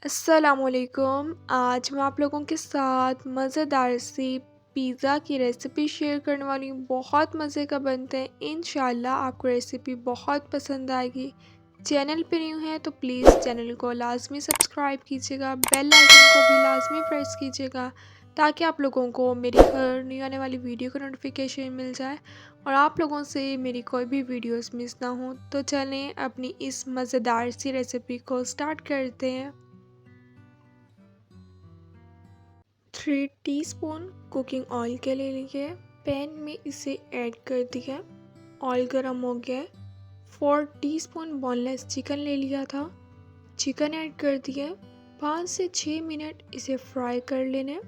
अस्सलामुअलैकुम। आज मैं आप लोगों के साथ मज़ेदार सी पिज़्ज़ा की रेसिपी शेयर करने वाली हूँ। बहुत मज़े का बनता है। इंशाल्लाह आपको रेसिपी बहुत पसंद आएगी। चैनल पे न्यू है तो प्लीज़ चैनल को लाजमी सब्सक्राइब कीजिएगा, बेल आइकन को भी लाजमी प्रेस कीजिएगा ताकि आप लोगों को मेरी हर न्यू आने वाली वीडियो का नोटिफिकेशन मिल जाए और आप लोगों से मेरी कोई भी वीडियोस मिस ना हो। तो चलें अपनी इस मज़ेदार सी रेसिपी को स्टार्ट करते हैं। 3 टीस्पून कुकिंग ऑयल के ले लिए। पैन में इसे ऐड कर दिया। ऑयल गरम हो गया। 4 टीस्पून बोनलेस चिकन ले लिया था। चिकन ऐड कर दिया। 5 से 6 मिनट इसे फ्राई कर लेने।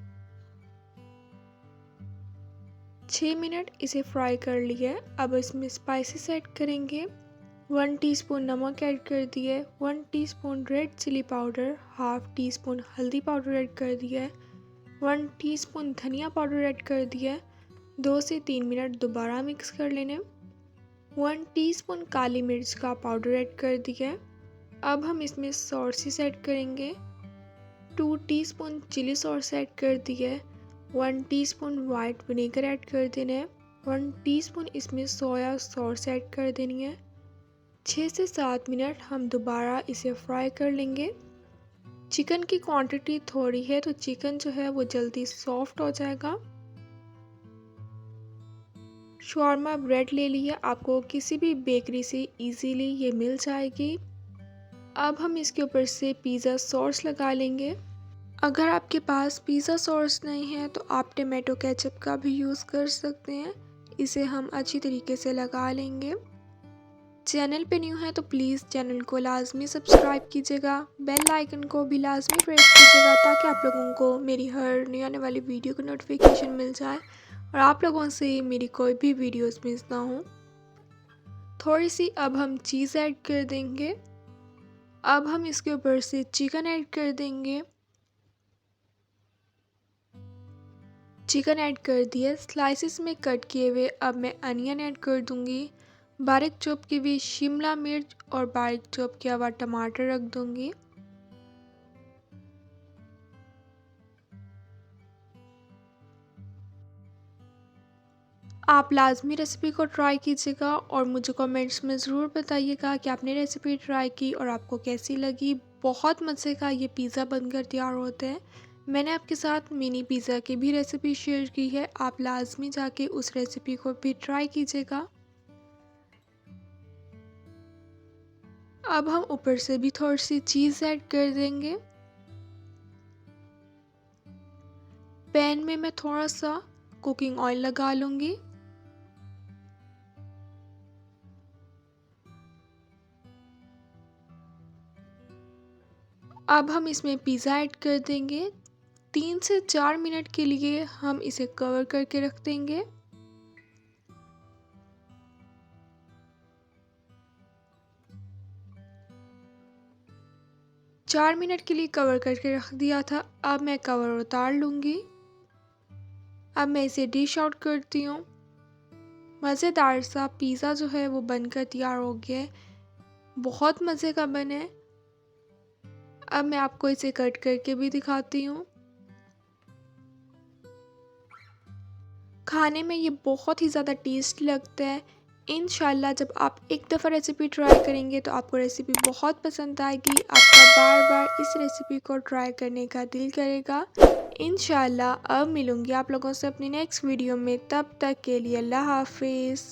6 मिनट इसे फ्राई कर लिया। अब इसमें स्पाइसेस ऐड करेंगे। 1 टीस्पून नमक ऐड कर दिए। 1 teaspoon red chilli powder, half teaspoon हल्दी पाउडर ऐड कर दिया है। 1 टीस्पून धनिया पाउडर ऐड कर दिया है। 2 से 3 मिनट दोबारा मिक्स कर लेने। 1 टीस्पून काली मिर्च का पाउडर ऐड कर दिया है। अब हम इसमें सॉसेस ऐड करेंगे। 2 टीस्पून चिली सॉस ऐड कर दिया है। 1 टीस्पून वाइट विनेगर ऐड कर देना है। 1 टीस्पून इसमें सोया सॉस ऐड कर देनी है। 6 से 7 मिनट हम दोबारा इसे फ्राई कर लेंगे। चिकन की क्वांटिटी थोड़ी है तो चिकन जो है वो जल्दी सॉफ्ट हो जाएगा। शॉर्मा ब्रेड ले लिया, आपको किसी भी बेकरी से इजीली ये मिल जाएगी। अब हम इसके ऊपर से पिज़्ज़ा सॉस लगा लेंगे। अगर आपके पास पिज़्ज़ा सॉस नहीं है तो आप टमाटो केचप का भी यूज़ कर सकते हैं। इसे हम अच्छी तरीके से लगा लेंगे। चैनल पे न्यू है तो प्लीज़ चैनल को लाजमी सब्सक्राइब कीजिएगा, बेल आइकन को भी लाजमी प्रेस कीजिएगा ताकि आप लोगों को मेरी हर न्यू आने वाली वीडियो का नोटिफिकेशन मिल जाए और आप लोगों से मेरी कोई भी वीडियोस मिस ना हो। थोड़ी सी अब हम चीज़ ऐड कर देंगे। अब हम इसके ऊपर से चिकन ऐड कर देंगे। चिकन ऐड कर दिए। स्लाइसिस में कट किए हुए अब मैं अनियन ऐड कर दूंगी। बारीक चॉप की हुई शिमला मिर्च और बारीक चॉप किया हुआ टमाटर रख दूंगी। आप लाजमी रेसिपी को ट्राई कीजिएगा और मुझे कमेंट्स में ज़रूर बताइएगा कि आपने रेसिपी ट्राई की और आपको कैसी लगी। बहुत मज़े का ये पिज़्ज़ा बनकर तैयार होता है। मैंने आपके साथ मिनी पिज़्ज़ा की भी रेसिपी शेयर की है, आप लाजमी जाके उस रेसिपी को भी ट्राई कीजिएगा। अब हम ऊपर से भी थोड़ी सी चीज़ ऐड कर देंगे। पैन में मैं थोड़ा सा कुकिंग ऑयल लगा लूँगी। अब हम इसमें पिज़्ज़ा ऐड कर देंगे। 3 से 4 मिनट के लिए हम इसे कवर करके रख देंगे। चार मिनट के लिए कवर करके रख दिया था। अब मैं कवर उतार लूँगी। अब मैं इसे डिश आउट करती हूँ। मज़ेदार सा पिज़्ज़ा जो है वो बनकर तैयार हो गया है। बहुत मज़े का बना है। अब मैं आपको इसे कट करके भी दिखाती हूँ। खाने में ये बहुत ही ज़्यादा टेस्टी लगता है। इंशाल्लाह जब आप एक दफ़ा रेसिपी ट्राई करेंगे तो आपको रेसिपी बहुत पसंद आएगी। आपका बार बार इस रेसिपी को ट्राई करने का दिल करेगा। इंशाल्लाह अब मिलूँगी आप लोगों से अपनी नेक्स्ट वीडियो में। तब तक के लिए अल्लाह हाफिज़।